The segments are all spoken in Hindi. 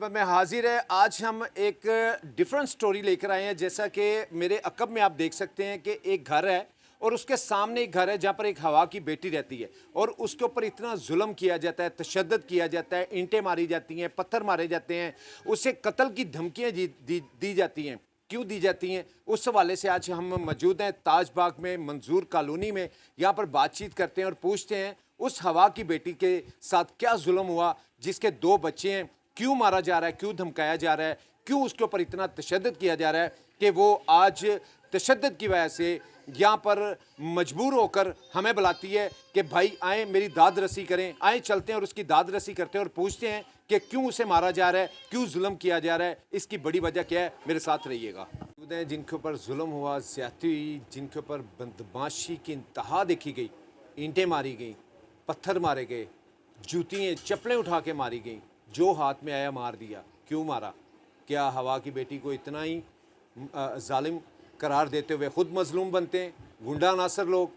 खिदमत में हाजिर है। आज हम एक डिफरेंट स्टोरी लेकर आए हैं। जैसा कि मेरे अकब में आप देख सकते हैं कि एक घर है और उसके सामने एक घर है जहाँ पर एक हवा की बेटी रहती है और उसके ऊपर इतना जुल्म किया जाता है, तशद्दुद किया जाता है, ईंटें मारी जाती हैं, पत्थर मारे जाते हैं, उसे कत्ल की धमकियाँ दी जाती हैं। क्यों दी जाती हैं, उस हवाले से आज हम मौजूद हैं ताज बाग में, मंजूर कॉलोनी में। यहाँ पर बातचीत करते हैं और पूछते हैं उस हवा की बेटी के साथ क्या जुल्म हुआ, जिसके 2 बच्चे हैं, क्यों मारा जा रहा है, क्यों धमकाया जा रहा है, क्यों उसके ऊपर इतना तशद्दुद किया जा रहा है कि वो आज तशद्दुद की वजह से यहाँ पर मजबूर होकर हमें बुलाती है कि भाई आए मेरी दाद रसी करें। आए चलते हैं और उसकी दाद रसी करते हैं और पूछते हैं कि क्यों उसे मारा जा रहा है, क्यों जुल्म किया जा रहा है, इसकी बड़ी वजह क्या है। मेरे साथ रहिएगा। जिनके ऊपर जुल्म हुआ, ज्यादती हुई, जिनके ऊपर बदमाशी की इंतहा देखी गई, ईंटें मारी गई, पत्थर मारे गए, जूतियाँ चप्पलें उठा के मारी गई, जो हाथ में आया मार दिया। क्यों मारा? क्या हवा की बेटी को इतना ही जालिम करार देते हुए खुद मजलूम बनते हैं? गुंडा नासर लोग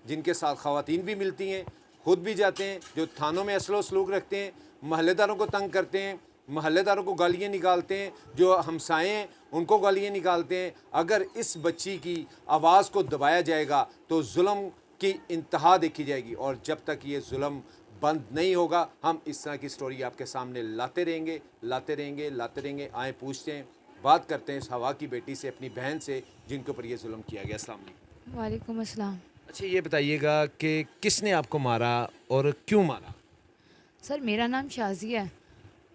जिनके साथ ख़वातीन भी मिलती हैं, खुद भी जाते हैं, जो थानों में असलो सलूक रखते हैं, महल्लेदारों को तंग करते हैं, महल्लेदारों को गालियाँ निकालते हैं, जो हमसाए हैं उनको गालियाँ निकालते हैं। अगर इस बच्ची की आवाज़ को दबाया जाएगा तो जुल्म की इंतहा देखी जाएगी और जब तक ये जुल्म बंद नहीं होगा हम इस तरह की स्टोरी आपके सामने लाते रहेंगे, लाते रहेंगे, लाते रहेंगे। आए पूछते हैं, बात करते हैं इस हवा की बेटी से, अपनी बहन से, जिनके ऊपर ये जुल्म किया गया। अस्सलाम वालेकुम। वालेकुम अस्सलाम। अच्छा ये बताइएगा कि किसने आपको मारा और क्यों मारा? सर मेरा नाम शाजिया है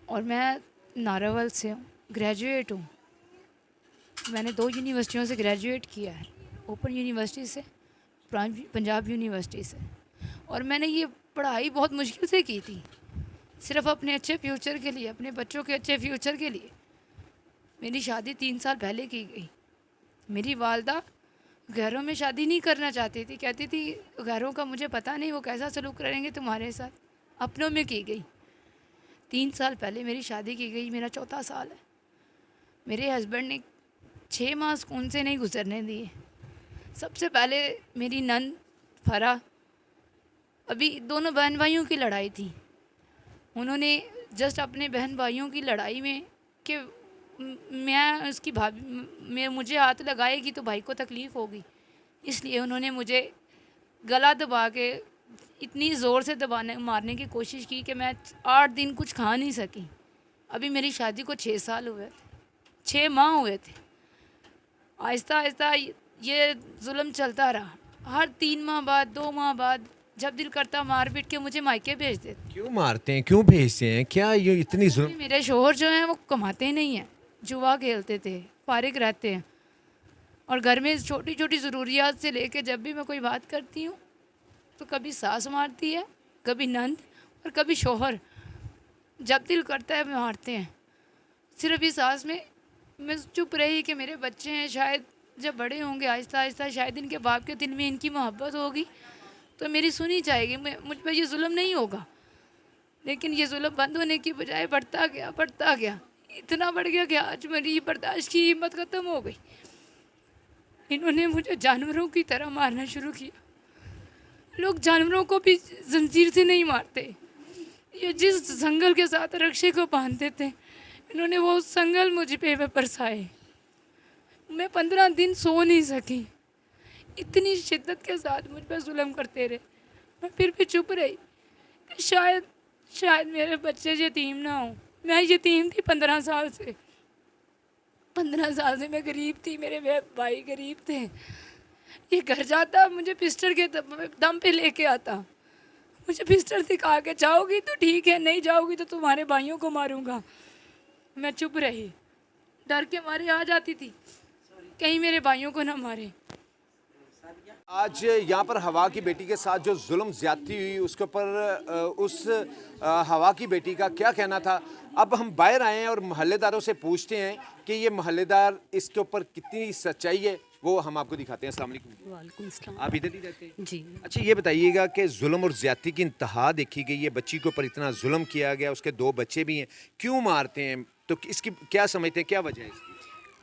और मैं नारावल से हूँ, ग्रेजुएट हूँ। मैंने 2 यूनिवर्सिटियों से ग्रेजुएट किया है, ओपन यूनिवर्सिटी से, पंजाब यूनिवर्सिटी से। और मैंने ये पढ़ाई बहुत मुश्किल से की थी, सिर्फ अपने अच्छे फ्यूचर के लिए, अपने बच्चों के अच्छे फ्यूचर के लिए। मेरी शादी 3 साल पहले की गई। मेरी वालदा घरों में शादी नहीं करना चाहती थी, कहती थी घरों का मुझे पता नहीं वो कैसा सलूक करेंगे तुम्हारे साथ, अपनों में की गई। 3 साल पहले मेरी शादी की गई, मेरा 4था साल है। मेरे हस्बैंड ने 6 माह सुकून से नहीं गुजरने दिए। सबसे पहले मेरी नंद फरा, अभी दोनों बहन भाइयों की लड़ाई थी, उन्होंने जस्ट अपने बहन भाइयों की लड़ाई में कि मैं उसकी भाभी में मुझे हाथ लगाएगी तो भाई को तकलीफ़ होगी, इसलिए उन्होंने मुझे गला दबा के इतनी ज़ोर से दबाने मारने की कोशिश की कि मैं 8 दिन कुछ खा नहीं सकी। अभी मेरी शादी को 6 साल हुए थे, 6 माह हुए थे। आहिस्ता आहिस्ता ये जुल्म चलता रहा। हर 3 माह बाद, 2 माह बाद जब दिल करता मार पीट के मुझे मायके भेज देते। क्यों मारते हैं, क्यों भेजते हैं, क्या ये इतनी जुल्म? मेरे शोहर जो हैं वो कमाते ही नहीं हैं, जुआ खेलते थे, फारिग रहते हैं और घर में छोटी छोटी ज़रूरियात से लेके जब भी मैं कोई बात करती हूँ तो कभी सास मारती है, कभी नंद और कभी शोहर। जब दिल करता है मारते हैं। सिर्फ इस आस में मैं चुप रही कि मेरे बच्चे हैं, शायद जब बड़े होंगे आहिस्ता आहिस्ता शायद इनके बाप के दिल में इनकी मोहब्बत होगी तो मेरी सुनी जाएगी, मुझ पर ये जुल्म नहीं होगा। लेकिन ये जुल्म बंद होने की बजाय बढ़ता गया, बढ़ता गया, इतना बढ़ गया कि आज मेरी बर्दाश्त की हिम्मत ख़त्म हो गई। इन्होंने मुझे जानवरों की तरह मारना शुरू किया। लोग जानवरों को भी जंजीर से नहीं मारते। ये जिस संगल के साथ रक्षे को बांधते थे, इन्होंने वो संगल मुझ पे बरसाए। मैं 15 दिन सो नहीं सकी, इतनी शिद्दत के साथ मुझ पर जुल्म करते रहे। मैं फिर भी चुप रही कि शायद मेरे बच्चे यतीम ना हों। मैं यतीम थी 15 साल से। 15 साल से मैं गरीब थी, मेरे भाई गरीब थे। ये घर जाता मुझे पिस्टल के दम पे लेके आता, मुझे पिस्टल दिखा के जाओगी तो ठीक है, नहीं जाओगी तो तुम्हारे भाइयों को मारूंगा। मैं चुप रही, डर के मारे आ जाती थी, कहीं मेरे भाइयों को ना मारे। आज यहाँ पर हवा की बेटी के साथ जो जुल्म ज्यादती हुई उसके ऊपर उस हवा की बेटी का क्या कहना था। अब हम बाहर आए हैं और महल्लेदारों से पूछते हैं कि ये महल्लेदार इसके ऊपर कितनी सच्चाई है, वो हम आपको दिखाते हैं। अस्सलाम वालेकुम। वालेकुम सलाम। आप इधर ही रहते हैं जी। अच्छा ये बताइएगा कि जुल्म और ज्यादती की इंतहा देखी गई है, बच्ची के ऊपर इतना जुल्म किया गया, उसके 2 बच्चे भी हैं, क्यों मारते हैं, तो इसकी क्या समझते हैं, क्या वजह है इसकी?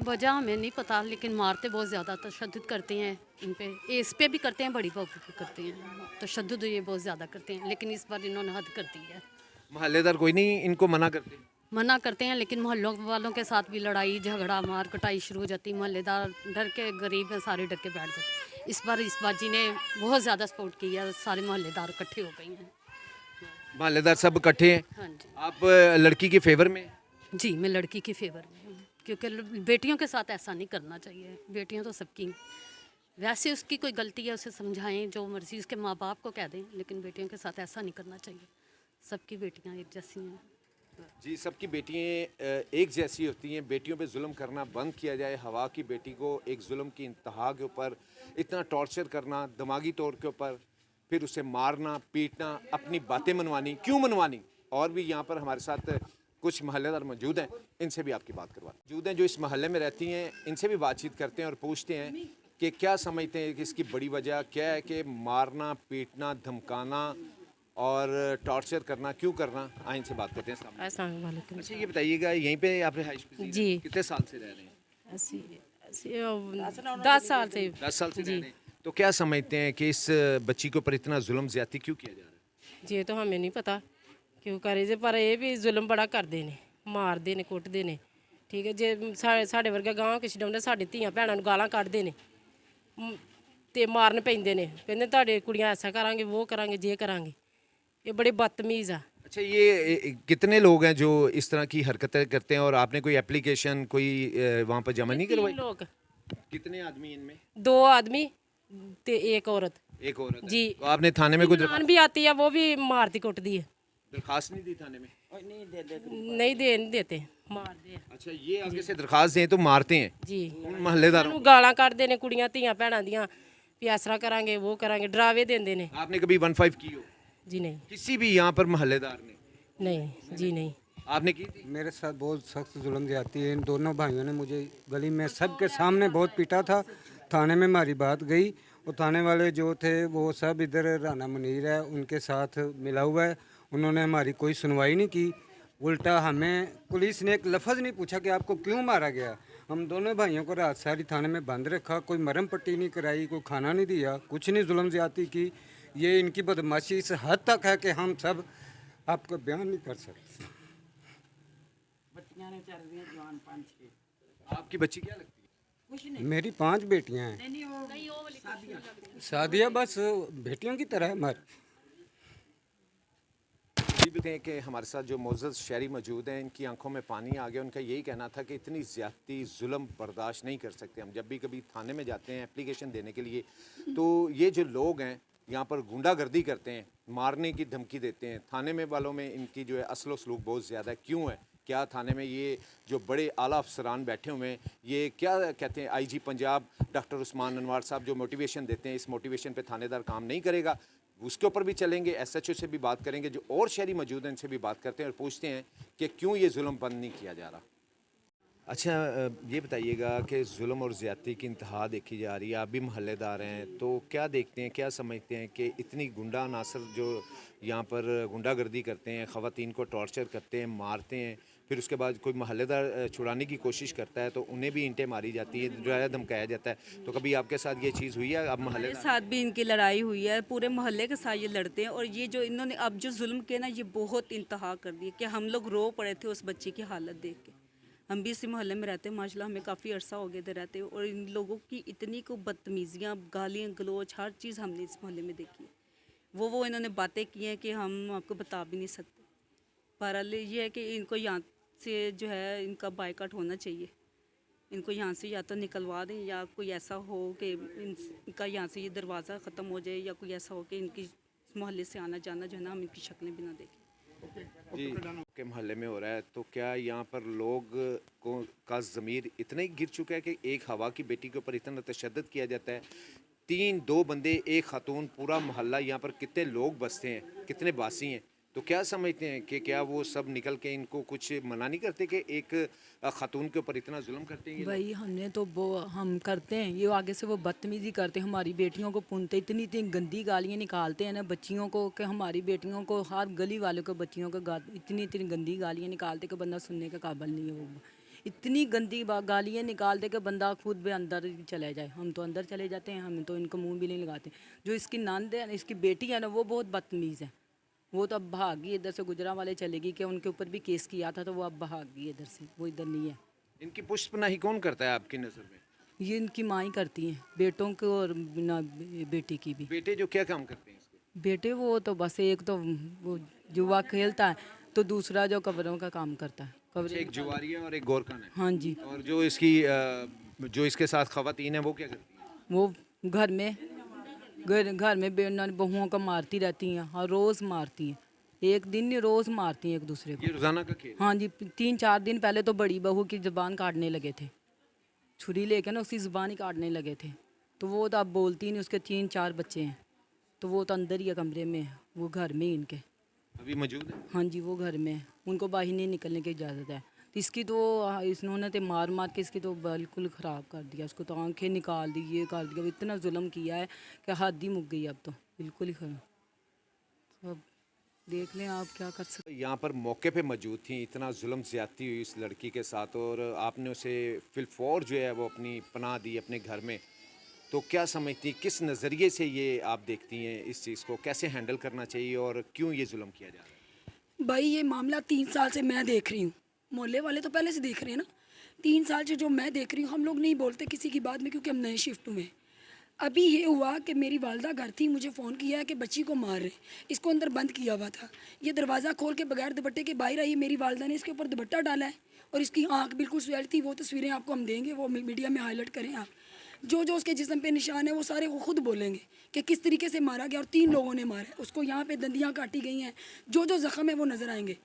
वजह हमें नहीं पता, लेकिन मारते बहुत ज़्यादा तशद्दुद करते हैं इन पे, इस पे भी करते हैं, बड़ी बहू पे भी करते हैं। तशद्दुद ये बहुत ज़्यादा करते हैं, लेकिन इस बार इन्होंने हद कर दी है। महल्लेदार कोई नहीं इनको मना करते? मना करते हैं, लेकिन मोहल्लों वालों के साथ भी लड़ाई झगड़ा मार कुटाई शुरू हो जाती। मोहल्लेदार डर के, गरीब हैं सारे डर के बैठ जाते। इस बार इस बाजी ने बहुत ज़्यादा सपोर्ट किया, सारे मोहल्लेदार इकट्ठे हो गए हैं। मोहल्लेदार सब इकट्ठे हैं। हाँ जी। आप लड़की के फेवर में? जी, मैं लड़की के फेवर में हूँ, क्योंकि बेटियों के साथ ऐसा नहीं करना चाहिए। बेटियाँ तो सबकी, वैसे उसकी कोई गलती है उसे समझाएं, जो मर्ज़ी उसके माँ बाप को कह दें, लेकिन बेटियों के साथ ऐसा नहीं करना चाहिए। सबकी बेटियाँ एक जैसी हैं। जी, सबकी बेटियां एक जैसी होती हैं। बेटियों पे जुल्म करना बंद किया जाए। हवा की बेटी को एक जुल्म की इंतहा के ऊपर इतना टॉर्चर करना दिमागी तौर के ऊपर, फिर उसे मारना पीटना, अपनी बातें मनवानी, क्यों मनवानी? और भी यहाँ पर हमारे साथ कुछ मोहल्लेदार मौजूद हैं, इनसे भी आपकी बात करवा मौजूद हैं जो इस मोहल्ले में रहती हैं। इनसे भी बातचीत करते हैं और पूछते हैं कि क्या समझते हैं कि इसकी बड़ी वजह क्या है कि मारना पीटना धमकाना और टॉर्चर करना क्यों करना? आइन से बात करते हैं सामने। अस्सलाम वालेकुम। अच्छा, ये बताइएगा, यहीं पे आप रिहाइश पजीर हैं? जी। कितने साल से रह रहे हैं? 10 साल से। 10 साल से रह रहे हैं। तो क्या समझते हैं कि इस बच्ची के ऊपर इतना जुल्म ज्यादती क्यों किया जा रहा है? जी तो हमें नहीं पता क्यों करे जे, पर ये भी जुल्म बड़ा करते ने, मारते ने कुटते ने। ठीक है, जे साढ़े वर्गे गांव के छडाਉਂਦੇ ਸਾਡੀ ਧੀਆਂ ਭੈਣਾਂ ਨੂੰ ਗਾਲਾਂ ਕੱਢਦੇ ਨੇ ਤੇ ਮਾਰਨ ਪੈਂਦੇ ਨੇ, ਕਹਿੰਦੇ ਤੁਹਾਡੇ ਕੁੜੀਆਂ ਐਸਾ ਕਰਾਂਗੇ ਉਹ ਕਰਾਂਗੇ ਜੇ ਕਰਾਂਗੇ। ये बड़े बदतमीज़ है। अच्छा, ये कितने लोग हैं जो इस तरह की हरकतें करते हैं और आपने कोई एप्लीकेशन कोई वहाँ पर जमा नहीं 3 करवाई? लोग, कितने आदमी इनमें? 2 आदमी ते 1 औरत। एक औरत है। जी। तो आपने थाने में कोई जान भी आती है, वो भी मारती कुटती है। दरखास्त नहीं दी थाने में? नहीं देते, मारते हैं। अच्छा, ये आगे से दरखास्त दें तो मारते हैं जी। उन मोहल्लेदारों ਸਾਨੂੰ ਗਾਲਾਂ ਕੱਢਦੇ ਨੇ ਕੁੜੀਆਂ ਧੀਆਂ ਭੈਣਾਂ ਦੀਆਂ ਵੀ ਇਸ ਤਰ੍ਹਾਂ ਕਰਾਂਗੇ ਉਹ ਕਰਾਂਗੇ, ਡਰਾਵੇ ਦਿੰਦੇ ਨੇ। को? आपने कभी 15 की हो जी नहीं, किसी भी यहाँ पर मोहल्लेदार ने? नहीं जी नहीं। आपने की थी? मेरे साथ बहुत सख्त जुल्म ज्यादती है। इन दोनों भाइयों ने मुझे गली में सबके सामने बहुत पीटा था। थाने में हमारी बात गई और थाने वाले जो थे वो सब इधर राना मुनीर है उनके साथ मिला हुआ है। उन्होंने हमारी कोई सुनवाई नहीं की। उल्टा हमें पुलिस ने एक लफ्ज़ नहीं पूछा कि आपको क्यों मारा गया। हम दोनों भाइयों को रात सारी थाने में बंद रखा, कोई मरहम पट्टी नहीं कराई, कोई खाना नहीं दिया, कुछ नहीं, जुल्म ज्यादती की। ये इनकी बदमाशी इस हद तक है कि हम सब आपको बयान नहीं कर सकते। आपकी बच्ची क्या लगती है? मेरी 5 बेटियां हैं। शादियाँ बस बेटियों की तरह है हमारी। जी, भी हैं कि हमारे साथ जो मोअज़्ज़ज़ शहरी मौजूद हैं, इनकी आंखों में पानी आ गया। उनका यही कहना था कि इतनी ज़्यादती जुल्म बर्दाश्त नहीं कर सकते। हम जब भी कभी थाने में जाते हैं एप्लीकेशन देने के लिए, तो ये जो लोग हैं यहाँ पर गुंडागर्दी करते हैं, मारने की धमकी देते हैं। थाने में वालों में इनकी जो है असलो सलूक बहुत ज़्यादा है। क्यों है? क्या थाने में ये जो बड़े आला अफसरान बैठे हुए हैं, ये क्या कहते हैं, आईजी पंजाब डॉक्टर उस्मान अनवर साहब जो मोटिवेशन देते हैं, इस मोटिवेशन पे थानेदार काम नहीं करेगा? उसके ऊपर भी चलेंगे, एसएचओ से भी बात करेंगे। जो और शहरी मौजूद हैं इनसे भी बात करते हैं और पूछते हैं कि क्यों ये जुल्म बंद नहीं किया जा रहा। अच्छा, ये बताइएगा कि जुल्म और ज़्यादती की इंतहा देखी जा रही है। आप भी मोहल्लेदार हैं, तो क्या देखते हैं, क्या समझते हैं कि इतनी गुंडा अनासर जो यहाँ पर गुंडागर्दी करते हैं, ख़वातीन को टॉर्चर करते हैं, मारते हैं, फिर उसके बाद कोई मोहल्लेदार छुड़ाने की कोशिश करता है तो उन्हें भी ईंटें मारी जाती हैं, डराया धमकाया जाता है। तो कभी आपके साथ ये चीज़ हुई है? आप मेरे मोहल्लेदार? साथ भी इनकी लड़ाई हुई है, पूरे मोहल्ले के साथ ये लड़ते हैं। और ये जो इन्होंने अब जो जुल्म किया ना, ये बहुत इंतहा कर दिया कि हम लोग रो पड़े थे उस बच्ची की हालत देख के। हम भी इसी मोहल्ले में रहते हैं माशाल्लाह, हमें काफ़ी अरसा हो गया इधर रहते हैं। और इन लोगों की इतनी को बदतमीज़ियाँ, गालियाँ गलोच, हर चीज़ हमने इस मोहल्ले में देखी है। वो इन्होंने बातें की हैं कि हम आपको बता भी नहीं सकते। बहरहाल ये है कि इनको यहाँ से जो है इनका बाइकआउट होना चाहिए। इनको यहाँ से या तो निकलवा दें या कोई ऐसा हो कि इनका यहाँ से ये दरवाज़ा ख़त्म हो जाए, या कोई ऐसा हो कि इनकी मोहल्ले से आना जाना जो है ना, हम इनकी शक्लें भी ना देखें। जी, के मोहल्ले में हो रहा है, तो क्या यहाँ पर लोग को का ज़मीर इतना ही गिर चुका है कि एक हवा की बेटी के ऊपर इतना तशद्दुद किया जाता है? 2 बंदे, एक खातून, पूरा मोहल्ला, यहाँ पर कितने लोग बसते हैं, कितने बासी हैं। तो क्या समझते हैं कि क्या वो सब निकल के इनको कुछ मना नहीं करते कि एक खातून के ऊपर इतना जुल्म करते हैं ये लोग? भाई हमने तो वो हम करते हैं, ये आगे से वो बदतमीज़ी करते हैं, हमारी बेटियों को पूनते, इतनी इतनी गंदी गालियाँ निकालते हैं ना बच्चियों को, कि हमारी बेटियों को, हर गली वालों को बच्चियों को इतनी इतनी गंदी गालियाँ निकालते कि बंदा सुनने का काबिल नहीं है। वो इतनी गंदी गालियाँ निकालते कि बंदा खुद भी अंदर चले जाए। हम तो अंदर चले जाते हैं, हम तो इनको मुँह भी नहीं लगाते। जो इसकी नंद है, इसकी बेटी है ना, वो बहुत बदतमीज़ है। वो तो अब भाग गई इधर से, गुजरा वाले चलेगी कि उनके ऊपर भी केस किया था तो वो अब भाग गई इधर से, वो इधर नहीं है। इनकी पुष्पनाही कौन करता है आपकी नज़र में? ये इनकी माँ ही करती हैं, बेटों को और ना बेटी की भी। बेटे जो क्या काम करते हैं इसके? बेटे वो तो बस एक तो वो जुआ खेलता है, तो दूसरा जो कब्रों का काम करता है। अच्छा, कब्रें, एक जुआरी है और एक गोरखान है। हाँ जी। और जो इसकी जो इसके साथ खवातीन है वो क्या करती हैं? वो घर में बहुओं को मारती रहती हैं और रोज़ मारती हैं, एक दिन नहीं रोज़ मारती हैं एक दूसरे को। ये रोजाना का खेल? हाँ जी, 3-4 दिन पहले तो बड़ी बहू की ज़ुबान काटने लगे थे, छुरी लेके ना उसकी ज़ुबान ही काटने लगे थे। तो वो तो अब बोलती नहीं, उसके 3-4 बच्चे हैं, तो वो तो अंदर ही है कमरे में, वो घर में ही इनके। अभी मौजूद है? हाँ जी, वो घर में है, उनको बाहर नहीं निकलने की इजाज़त है। तो इसकी तो इन्होंने तो मार के इसकी तो बिल्कुल ख़राब कर दिया, उसको तो आंखें निकाल दी, ये कर दिया, इतना जुल्म किया है कि हद ही मुक गई अब तो, बिल्कुल ही खराब। तो अब देख लें आप क्या कर सकते। यहाँ पर मौके पे मौजूद थी, इतना जुल्म ज़्यादती हुई इस लड़की के साथ और आपने उसे फिलफौर जो है वो अपनी पनाह दी अपने घर में, तो क्या समझती, किस नज़रिए से ये आप देखती हैं इस चीज़ को, कैसे हैंडल करना चाहिए और क्यों ये जुल्म किया जा रहा है? भाई ये मामला 3 साल से मैं देख रही हूँ, मोहल्ले वाले तो पहले से देख रहे हैं ना, 3 साल से जो मैं देख रही हूँ, हम लोग नहीं बोलते किसी की बात में क्योंकि हम नए शिफ्ट हुए हैं। अभी ये हुआ कि मेरी वालदा घर थी, मुझे फ़ोन किया है कि बच्ची को मार रहे, इसको अंदर बंद किया हुआ था, ये दरवाज़ा खोल के बगैर दुपट्टे के बाहर आई, मेरी वालदा ने इसके ऊपर दुपट्टा डाला है और इसकी आँख बिल्कुल स्वेल थी। वो तस्वीरें आपको हम देंगे, वो मीडिया में हाईलाइट करें आप, जो जो उसके जिस्म पे निशान है वो सारे वो खुद बोलेंगे कि किस तरीके से मारा गया और 3 लोगों ने मारा है उसको। यहाँ पे दंदियाँ काटी गई हैं, जो जो ज़ख्म है वो नज़र आएंगे।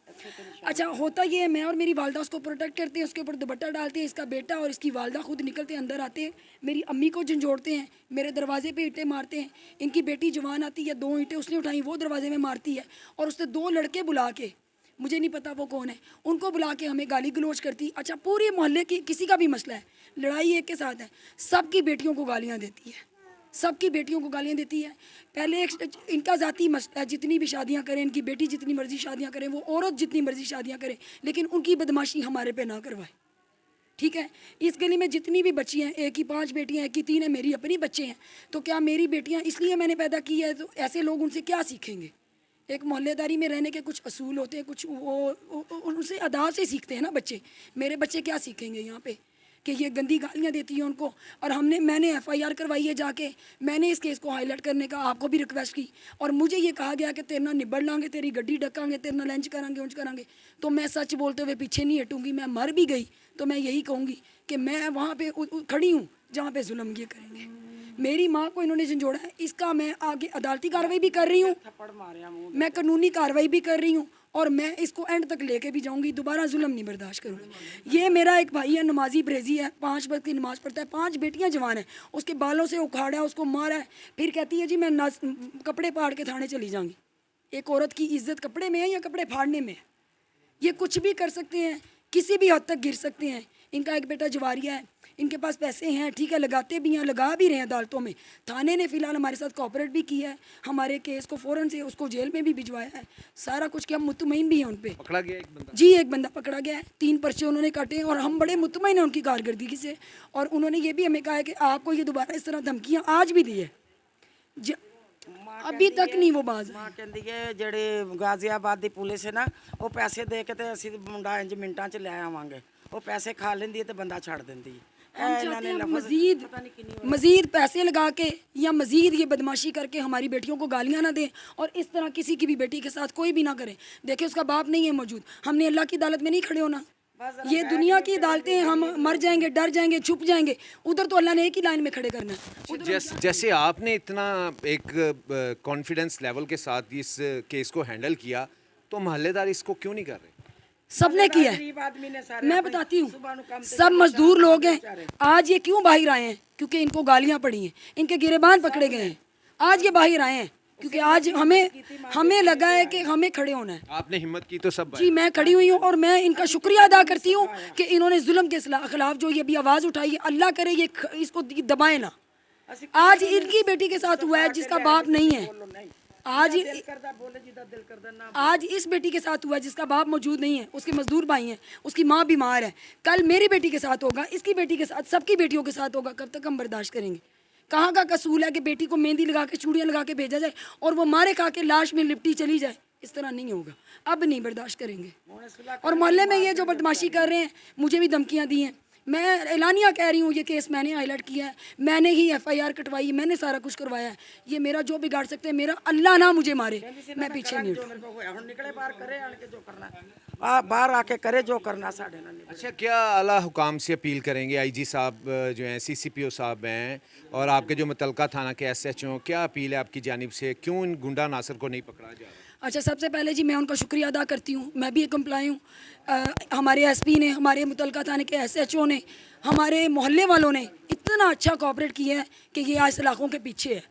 अच्छा, होता ये है, मैं और मेरी वालदा उसको प्रोटेक्ट करते हैं, उसके ऊपर दुपट्टा डालते हैं, इसका बेटा और इसकी वालदा खुद निकलते हैं, अंदर आते हैं, मेरी अम्मी को झंझोड़ते हैं, मेरे दरवाजे पे ईंटें मारते हैं। इनकी बेटी जवान आती है, 2 ईंटें उसने उठाई, वो दरवाजे में मारती है और उसने 2 लड़के बुला के, मुझे नहीं पता वो कौन है, उनको बुला के हमें गाली गलौज करती। अच्छा, पूरे मोहल्ले की किसी का भी मसला है, लड़ाई एक के साथ है, सबकी बेटियों को गालियाँ देती है, सबकी बेटियों को गालियाँ देती है। पहले एक इनका ज़ाती मसला है, जितनी भी शादियाँ करें, इनकी बेटी जितनी मर्ज़ी शादियाँ करें, वो औरत जितनी मर्ज़ी शादियाँ करे, लेकिन उनकी बदमाशी हमारे पे ना करवाए, ठीक है। इस गली में जितनी भी बच्ची हैं, एक ही 5 बेटियाँ, एक ही 3 है, मेरी अपनी बच्चे हैं, तो क्या मेरी बेटियाँ इसलिए मैंने पैदा की है, तो ऐसे लोग उनसे क्या सीखेंगे? एक मोहल्लेदारी में रहने के कुछ असूल होते हैं, कुछ वो उनसे अदाब से सीखते हैं ना बच्चे। मेरे बच्चे क्या सीखेंगे यहाँ पे कि ये गंदी गालियाँ देती हैं उनको। और मैंने FIR करवाई है जाके, मैंने इस केस को हाईलाइट करने का आपको भी रिक्वेस्ट की और मुझे ये कहा गया कि तेरे ना निबड़ लांगे, तेरी गड्डी डकांगे, तेरे ना लंच करांगे, उंच करांगे। तो मैं सच बोलते हुए पीछे नहीं हटूँगी, मैं मर भी गई तो मैं यही कहूँगी कि मैं वहाँ पर खड़ी हूँ जहाँ पर जुल्म ये करेंगे। मेरी माँ को इन्होंने झंझोड़ा है, इसका मैं आगे अदालती कार्रवाई भी कर रही हूँ, मैं कानूनी कार्रवाई भी कर रही हूँ और मैं इसको एंड तक लेके भी जाऊँगी, दोबारा जुल्म नहीं बर्दाश्त करूँगी। ये मेरा एक भाई है, नमाजी परहेजी है, 5 वक्त की नमाज़ पढ़ता है, 5 बेटियाँ जवान हैं, उसके बालों से उखाड़ा है, उसको मारा है, फिर कहती है जी मैं कपड़े फाड़ के थाने चली जाऊँगी। एक औरत की इज्जत कपड़े में है या कपड़े फाड़ने में है? ये कुछ भी कर सकते हैं, किसी भी हद तक गिर सकते हैं। इनका एक बेटा जवारिया है, इनके पास पैसे हैं, ठीक है, लगाते भी हैं, लगा भी रहे हैं अदालतों में। थाने ने फ़िलहाल हमारे साथ कोऑपरेट भी किया है, हमारे केस को फ़ौरन से उसको जेल में भी भिजवाया है, सारा कुछ किया, हम मुतमईन भी हैं उन पे। पकड़ा गया एक बंदा? जी, एक बंदा पकड़ा गया है, 3 पर्चे उन्होंने काटे हैं और हम बड़े मुतमईन हैं उनकी कारकर्दगी से। और उन्होंने ये भी हमें कहा है कि आपको ये दोबारा इस तरह धमकियाँ आज भी दी है, अभी तक नहीं वो बाज। मां कहती है ਜਿਹੜੇ गाजियाबाद ਦੀ ਪੁਲਿਸ है ना, वो पैसे दे के ਤੇ ਅਸੀਂ ਮੁੰਡਾ ਇੰਜ ਮਿੰਟਾਂ 'ਚ ਲੈ ਆਵਾਂਗੇ, ਉਹ ਪੈਸੇ ਖਾ ਲੈਂਦੀ ਹੈ ਤੇ ਬੰਦਾ ਛੱਡ ਦਿੰਦੀ है। हम चाहते हैं मज़ीद पैसे लगा के या मज़ीद ये बदमाशी करके हमारी बेटियों को गालियाँ ना दें और इस तरह किसी की भी बेटी के साथ कोई भी ना करे। देखिए उसका बाप नहीं है मौजूद, हमने अल्लाह की अदालत में नहीं खड़े होना, ये दुनिया की अदालतें हैं, हम मर जाएंगे, डर जाएंगे, छुप जाएंगे, उधर तो अल्लाह ने एक ही लाइन में खड़े करना है। जैसे आपने इतना एक कॉन्फिडेंस लेवल के साथ इस केस को हैंडल किया, तो मोहल्लेदार इसको क्यों नहीं कर रहे? सबने किया है, मैं बताती हूँ, सब मजदूर लोग हैं। आज ये क्यों बाहर आए हैं? क्योंकि इनको गालियाँ पड़ी हैं, इनके गिरेबान पकड़े गए हैं, आज ये बाहर आए हैं क्योंकि आज हमें लगा है कि हमें खड़े होना है। आपने हिम्मत की तो सब जी, मैं खड़ी हुई हूँ और मैं इनका शुक्रिया अदा करती हूँ कि इन्होंने जुल्म के खिलाफ जो ये भी आवाज़ उठाई है, अल्लाह करे ये इसको दबाए ना। आज इनकी बेटी के साथ हुआ है जिसका बाप नहीं है, आज इस बेटी के साथ हुआ है जिसका बाप मौजूद नहीं है, उसके मजदूर भाई हैं, उसकी माँ बीमार है, कल मेरी बेटी के साथ होगा, इसकी बेटी के साथ, सबकी बेटियों के साथ होगा। कब तक हम बर्दाश्त करेंगे? कहाँ का कसूल है कि बेटी को मेहंदी लगा के चूड़ियाँ लगा के भेजा जाए और वो मारे खा के लाश में लिपटी चली जाए? इस तरह नहीं होगा, अब नहीं बर्दाश्त करेंगे। और मोहल्ले में ये जो बदमाशी कर रहे हैं, मुझे भी धमकियाँ दी हैं। मैं एलानिया कह रही हूँ, ये केस मैंने हाईलाइट किया है, मैंने ही FIR कटवाई, मैंने सारा कुछ करवाया है। ये मेरा जो बिगाड़ सकते हैं, मेरा अल्लाह ना मुझे मारे, मैं पीछे नहीं हटूँ। निकले बाहर करे आके जो करना, बाहर आके करे जो करना साढ़े ना। अच्छा, क्या आला हुकाम से अपील करेंगे? IG साहब जो हैं, CCPO साहब हैं, और आपके जो मुतलका थाना के SHO, क्या अपील है आपकी जानिब से? क्यों इन गुंडा नासर को नहीं पकड़ा जा रहा? अच्छा, सबसे पहले जी मैं उनका शुक्रिया अदा करती हूँ। मैं भी एक एम्प्लॉय हूँ। हमारे SP ने, हमारे मुतलका थाने के SHO ने, हमारे मोहल्ले वालों ने इतना अच्छा कोऑपरेट किया है कि ये आज सलाखों के पीछे है।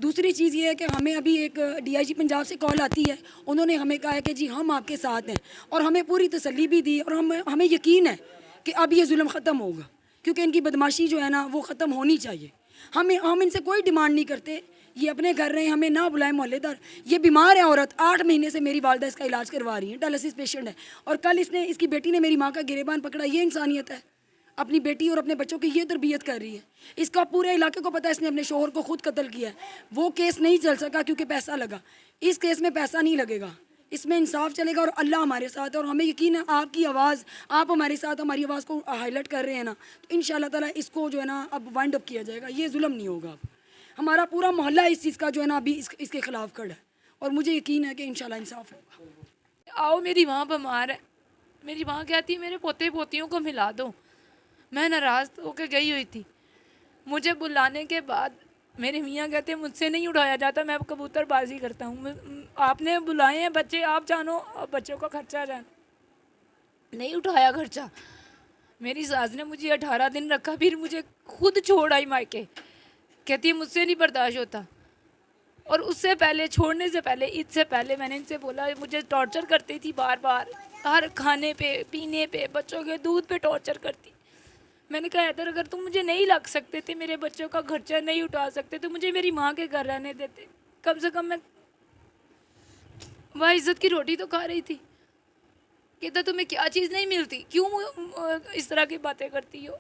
दूसरी चीज़ ये है कि हमें अभी एक DIG पंजाब से कॉल आती है, उन्होंने हमें कहा है कि जी हम आपके साथ हैं, और हमें पूरी तसल्ली भी दी, और हमें यकीन है कि अब ये जुल्म ख़त्म होगा, क्योंकि इनकी बदमाशी जो है ना वो ख़त्म होनी चाहिए। हम इनसे कोई डिमांड नहीं करते, ये अपने घर रहे, हमें ना बुलाए मोहल्लेदार। ये बीमार है औरत, 8 महीने से मेरी वालदा इसका इलाज करवा रही है, डायलिसिस पेशेंट है, और कल इसकी बेटी ने मेरी माँ का गिरेबान पकड़ा। ये इंसानियत है? अपनी बेटी और अपने बच्चों की ये तरबियत कर रही है। इसका पूरे इलाके को पता है इसने अपने शोहर को खुद कत्ल किया है। वो केस नहीं चल सका क्योंकि पैसा लगा। इस केस में पैसा नहीं लगेगा, इसमें इंसाफ चलेगा, और अल्लाह हमारे साथ है। और हमें यकीन है आपकी आवाज़, आप हमारे साथ हमारी आवाज़ को हाईलाइट कर रहे हैं ना, तो इंशाल्लाह ताला इसको जो है ना अब वाइंड अप किया जाएगा। ये जुल्म नहीं होगा। अब हमारा पूरा मोहल्ला इस चीज़ का जो है ना अभी इसके खिलाफ खड़ा है, और मुझे यकीन है कि इंशाल्लाह इंसाफ होगा। आओ, मेरी माँ बीमार है, मेरी माँ कहती है मेरे पोते पोतियों को मिला दो। मैं नाराज़ होकर गई हुई थी। मुझे बुलाने के बाद मेरे मियाँ कहते हैं मुझसे नहीं उठाया जाता, मैं कबूतरबाजी करता हूँ। आपने बुलाए हैं बच्चे, आप जानो, अब बच्चों का खर्चा जानो। नहीं उठाया खर्चा। मेरी सास ने मुझे 18 दिन रखा, फिर मुझे खुद छोड़ आई मायके। कहती है मुझसे नहीं बर्दाश्त होता। और उससे पहले, छोड़ने से पहले, ईद से पहले मैंने इनसे बोला, मुझे टॉर्चर करती थी बार बार, हर खाने पे, पीने पे, बच्चों के दूध पे टॉर्चर करती। मैंने कहा इधर अगर तुम मुझे नहीं लग सकते थे, मेरे बच्चों का खर्चा नहीं उठा सकते, तो मुझे मेरी माँ के घर रहने देते, कम से कम मैं वह इज्जत की रोटी तो खा रही थी। कहता तुम्हें क्या चीज़ नहीं मिलती, क्यों इस तरह की बातें करती हो?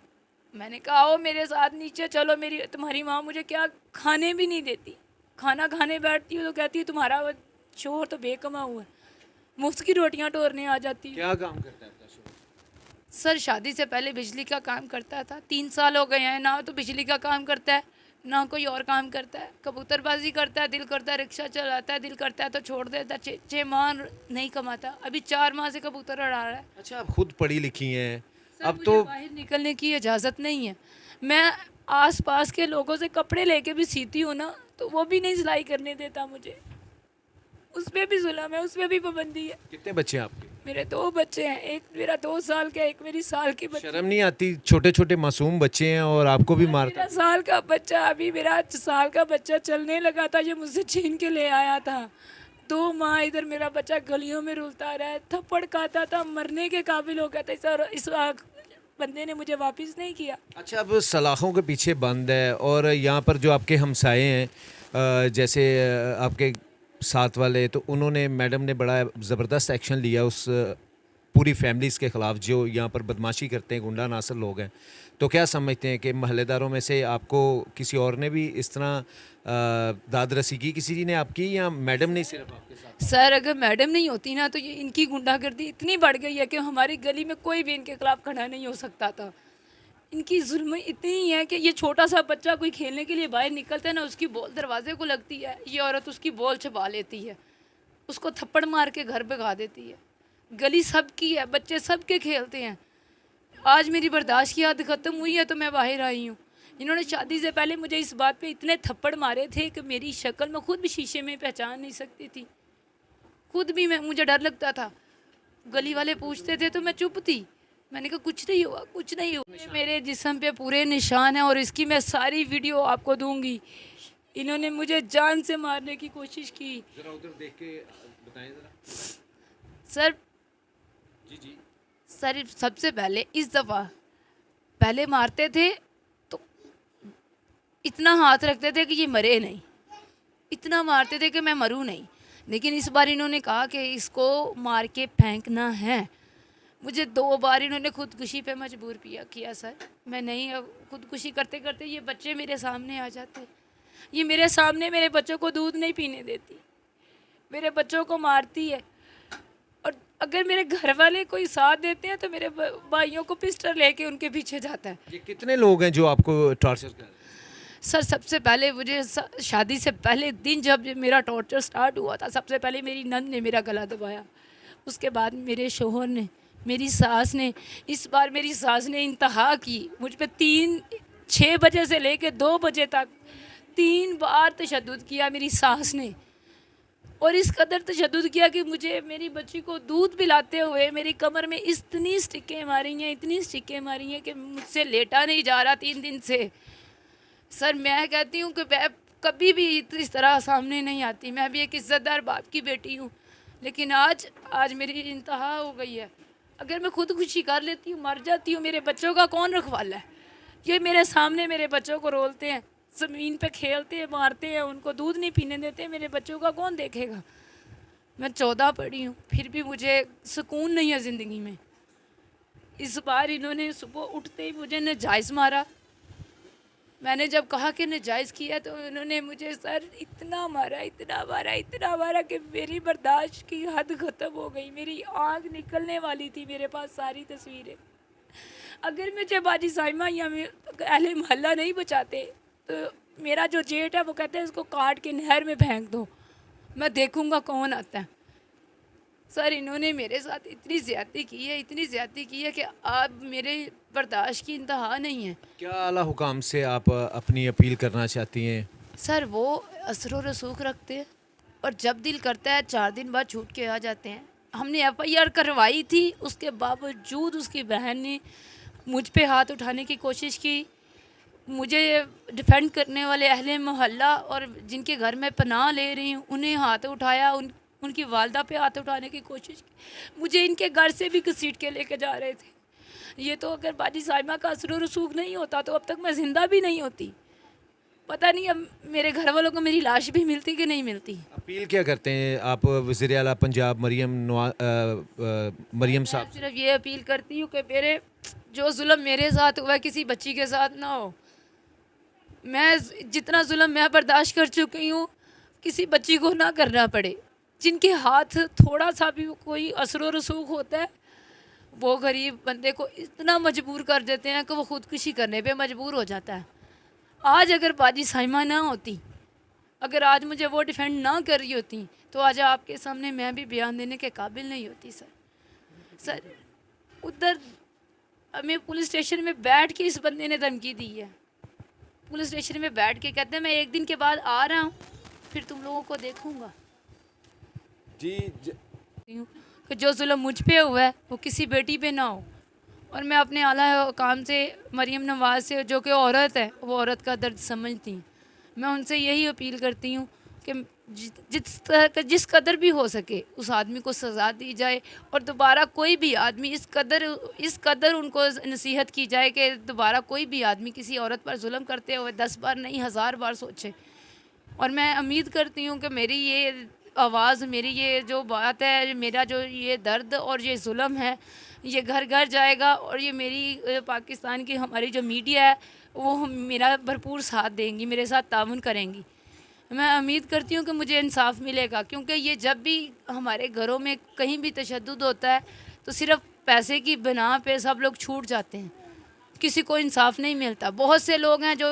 मैंने कहा आओ मेरे साथ नीचे चलो, तुम्हारी माँ मुझे क्या खाने भी नहीं देती। खाना खाने बैठती हो तो कहती है तुम्हारा शोहर तो बेकमा हुआ है, मुफ्त की रोटियां टोरने आ जाती है। क्या काम करता है आपका शोहर? सर शादी से पहले बिजली का काम करता था, 3 साल हो गए हैं ना तो बिजली का काम करता है ना कोई और काम करता है। कबूतरबाजी करता है, दिल करता है रिक्शा चलाता है, दिल करता है तो छोड़ देता है। 6 माह नहीं कमाता, अभी 4 माह से कबूतर उड़ा रहा है। अच्छा, आप खुद पढ़ी लिखी हैं, अब मुझे तो बाहर निकलने की इजाज़त नहीं है। मैं आसपास के लोगों से कपड़े लेके भी सीती हूँ ना, तो वो भी नहीं सिलाई करने देता मुझे। उसमें भी जुल्म है, उसमें भी पाबंदी है। कितने बच्चे हैं आपके? मेरे 2 बच्चे हैं, एक मेरा 2 साल का, एक मेरी साल की बच्ची। शर्म नहीं आती? छोटे छोटे मासूम बच्चे हैं और आपको भी मारता मेरा साल का बच्चा, अभी मेरा साल का बच्चा चलने लगा था, ये मुझसे छीन के ले आया था। 2 माह इधर मेरा बच्चा गलियों में रुलता रहा, थप्पड़ खाता था, मरने के काबिल हो गया था। सर इस बंदे ने मुझे वापस नहीं किया। अच्छा, अब सलाखों के पीछे बंद है, और यहाँ पर जो आपके हमसाए हैं, जैसे आपके साथ वाले, तो उन्होंने, मैडम ने बड़ा ज़बरदस्त एक्शन लिया उस पूरी फैमिलीज़ के ख़िलाफ़ जो यहाँ पर बदमाशी करते हैं, गुंडा नासर लोग हैं। तो क्या समझते हैं कि महल्लेदारों में से आपको किसी और ने भी इस तरह दाद रसी की, किसी ने आपकी, या मैडम ने सिर्फ आपके साथ? सर अगर मैडम नहीं होती ना तो ये इनकी गुंडागर्दी इतनी बढ़ गई है कि हमारी गली में कोई भी इनके खिलाफ खड़ा नहीं हो सकता था। इनकी जुल्म इतनी ही है कि ये छोटा सा बच्चा कोई खेलने के लिए बाहर निकलता है ना, उसकी बॉल दरवाजे को लगती है, ये औरत उसकी बॉल छुपा लेती है, उसको थप्पड़ मार के घर भगा देती है। गली सबकी है, बच्चे सबके खेलते हैं। आज मेरी बर्दाश्त की हद ख़त्म हुई है तो मैं बाहर आई हूँ। इन्होंने शादी से पहले मुझे इस बात पे इतने थप्पड़ मारे थे कि मेरी शक्ल मैं खुद भी शीशे में पहचान नहीं सकती थी। खुद भी मुझे डर लगता था। गली वाले पूछते थे तो मैं चुप थी। मैंने कहा कुछ नहीं हुआ, कुछ नहीं हुआ। मेरे जिस्म पे पूरे निशान हैं और इसकी मैं सारी वीडियो आपको दूंगी। इन्होंने मुझे जान से मारने की कोशिश की। जरा उधर देख के बताएं जरा। सर जी सर सबसे पहले इस दफ़ा पहले मारते थे तो इतना हाथ रखते थे कि ये मरे नहीं, इतना मारते थे कि मैं मरूं नहीं। लेकिन इस बार इन्होंने कहा कि इसको मार के फेंकना है। मुझे 2 बार इन्होंने खुदकुशी पे मजबूर किया सर। मैं नहीं, अब खुदकुशी करते करते ये बच्चे मेरे सामने आ जाते। ये मेरे सामने मेरे बच्चों को दूध नहीं पीने देती। मेरे बच्चों को मारती है। और अगर मेरे घर वाले कोई साथ देते हैं तो मेरे भाइयों को पिस्टल लेके उनके पीछे जाता है। ये कितने लोग हैं जो आपको टॉर्चर कर रहे हैं? सर सबसे पहले मुझे शादी से पहले दिन जब मेरा टॉर्चर स्टार्ट हुआ था, सबसे पहले मेरी नंद ने मेरा गला दबाया, उसके बाद मेरे शोहर ने, मेरी सास ने। इस बार मेरी सास ने इंतहा की मुझ पे 6 बजे से लेकर 2 बजे तक 3 बार तशद्दुद किया मेरी सास ने। और इस कदर तशद्दुद किया कि मुझे मेरी बच्ची को दूध पिलाते हुए मेरी कमर में इतनी स्टिकें मारी हैं, इतनी स्टिकें मारी हैं कि मुझसे लेटा नहीं जा रहा 3 दिन से। सर मैं कहती हूँ कि मैं कभी भी इस तरह सामने नहीं आती। मैं भी एक इज़्ज़तदार बाप की बेटी हूँ, लेकिन आज मेरी इंतहा हो गई है। अगर मैं खुदकुशी कर लेती हूँ, मर जाती हूँ, मेरे बच्चों का कौन रखवाला है? ये मेरे सामने मेरे बच्चों को रोलते हैं, ज़मीन पे खेलते हैं, मारते हैं, उनको दूध नहीं पीने देते। मेरे बच्चों का कौन देखेगा? मैं 14 पढ़ी हूँ, फिर भी मुझे सुकून नहीं है ज़िंदगी में। इस बार इन्होंने सुबह उठते ही मुझे नाजायज़ मारा। मैंने जब कहा कि नाजायज़ किया तो उन्होंने मुझे सर इतना मारा, इतना मारा, इतना मारा कि मेरी बर्दाश्त की हद ख़त्म हो गई। मेरी आँख निकलने वाली थी। मेरे पास सारी तस्वीरें। अगर मुझे बाजी साइमा या अहले मोहल्ला नहीं बचाते तो मेरा जो जेठ है वो कहते हैं इसको काट के नहर में फेंक दो, मैं देखूँगा कौन आता है। सर इन्होंने मेरे साथ इतनी ज़्यादती की है, इतनी ज़्यादती की है कि अब मेरे बर्दाश्त की इंतहा नहीं है। क्या आला हुकाम से आप अपनी अपील करना चाहती हैं? सर वो असर रसूख रखते हैं और जब दिल करता है 4 दिन बाद छूट के आ जाते हैं। हमने FIR करवाई थी, उसके बावजूद उसकी बहन ने मुझ पे हाथ उठाने की कोशिश की। मुझे डिफेंड करने वाले अहले मोहल्ला और जिनके घर में पनाह ले रही हूँ उन्हें हाथ उठाया, उनकी वालदा पे हाथ उठाने की कोशिश की। मुझे इनके घर से भी घसीट के लेके जा रहे थे। ये तो अगर बाजी साइमा का असर रसूख नहीं होता तो अब तक मैं ज़िंदा भी नहीं होती। पता नहीं अब मेरे घर वालों को मेरी लाश भी मिलती कि नहीं मिलती। अपील क्या करते हैं आप वज़ीर आला पंजाब मरियम साहब? सिर्फ ये अपील करती हूँ कि मेरे जो जुल्म मेरे साथ हुआ किसी बच्ची के साथ ना हो। मैं जितना जुल्म मैं बर्दाश्त कर चुकी हूँ किसी बच्ची को ना करना पड़े। जिनके हाथ थोड़ा सा भी कोई असर रसूख होता है वो गरीब बंदे को इतना मजबूर कर देते हैं कि वो ख़ुदकुशी करने पे मजबूर हो जाता है। आज अगर बाजी साइमा ना होती, अगर आज मुझे वो डिफेंड ना कर रही होती तो आज आपके सामने मैं भी बयान देने के काबिल नहीं होती। सर उधर हमें पुलिस स्टेशन में बैठ के इस बंदे ने धमकी दी है। पुलिस स्टेशन में बैठ के कहते हैं मैं 1 दिन के बाद आ रहा हूँ, फिर तुम लोगों को देखूँगा। कि जो जुल्म मुझ पे हुआ है वो किसी बेटी पे ना हो। और मैं अपने आला काम से मरियम नवाज़ से जो कि औरत है वो औरत का दर्द समझती हैं। मैं उनसे यही अपील करती हूँ कि जिस कदर भी हो सके उस आदमी को सज़ा दी जाए और दोबारा कोई भी आदमी इस कदर उनको नसीहत की जाए कि दोबारा कोई भी आदमी किसी औरत पर जुल्म करते हुए 10 बार नहीं 1000 बार सोचे। और मैं उम्मीद करती हूँ कि मेरी ये आवाज़, मेरी ये जो बात है, मेरा जो ये दर्द और ये जुल्म है ये घर घर जाएगा और ये मेरी पाकिस्तान की हमारी जो मीडिया है वो मेरा भरपूर साथ देंगी, मेरे साथ ताउन करेंगी। मैं उम्मीद करती हूँ कि मुझे इंसाफ मिलेगा, क्योंकि ये जब भी हमारे घरों में कहीं भी तशद्दुद होता है तो सिर्फ पैसे की बिना पे सब लोग छूट जाते हैं, किसी को इंसाफ नहीं मिलता। बहुत से लोग हैं जो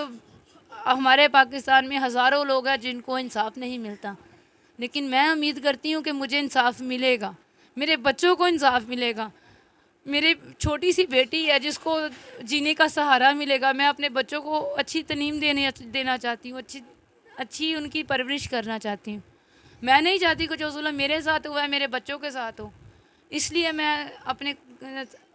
हमारे पाकिस्तान में हज़ारों लोग हैं जिनको इंसाफ नहीं मिलता, लेकिन मैं उम्मीद करती हूँ कि मुझे इंसाफ मिलेगा, मेरे बच्चों को इंसाफ मिलेगा। मेरी छोटी सी बेटी है जिसको जीने का सहारा मिलेगा। मैं अपने बच्चों को अच्छी तालीम देना चाहती हूँ, अच्छी उनकी परवरिश करना चाहती हूँ। मैं नहीं चाहती कि जो जुल्म मेरे साथ हुआ है मेरे बच्चों के साथ हो। इसलिए मैं अपने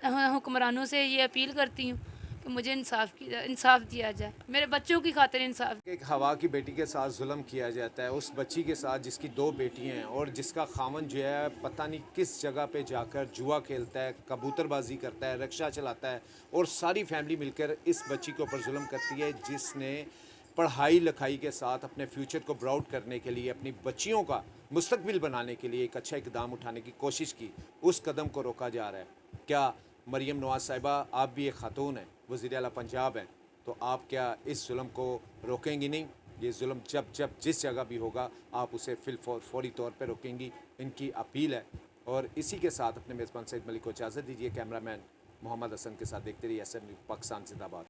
हुक्मरानों से ये अपील करती हूँ कि मुझे इंसाफ दिया जाए, मेरे बच्चों की खातिर इंसाफ। एक हवा की बेटी के साथ जुल्म किया जाता है, उस बच्ची के साथ जिसकी 2 बेटियां हैं और जिसका खामन जो है पता नहीं किस जगह पे जाकर जुआ खेलता है, कबूतरबाजी करता है, रिक्शा चलाता है और सारी फैमिली मिलकर इस बच्ची के ऊपर जुल्म करती है, जिसने पढ़ाई लिखाई के साथ अपने फ्यूचर को ब्राउट करने के लिए, अपनी बच्चियों का मुस्तकबिल बनाने के लिए एक अच्छा इकदाम उठाने की कोशिश की, उस कदम को रोका जा रहा है। क्या मरियम नवाज़ साहिबा आप भी एक खातून हैं, वज़ीर आला पंजाब हैं, तो आप क्या इस जुल्म को रोकेंगी नहीं? ये जुल्म जब जब जिस जगह भी होगा आप उसे फौरी तौर पर रोकेंगी, इनकी अपील है। और इसी के साथ अपने मेज़बान सईद मलिक को इजाज़त दीजिए। कैमरामैन मोहम्मद हसन के साथ देखते रहिए SM न्यूज़ पाकिस्तान जिंदाबाद।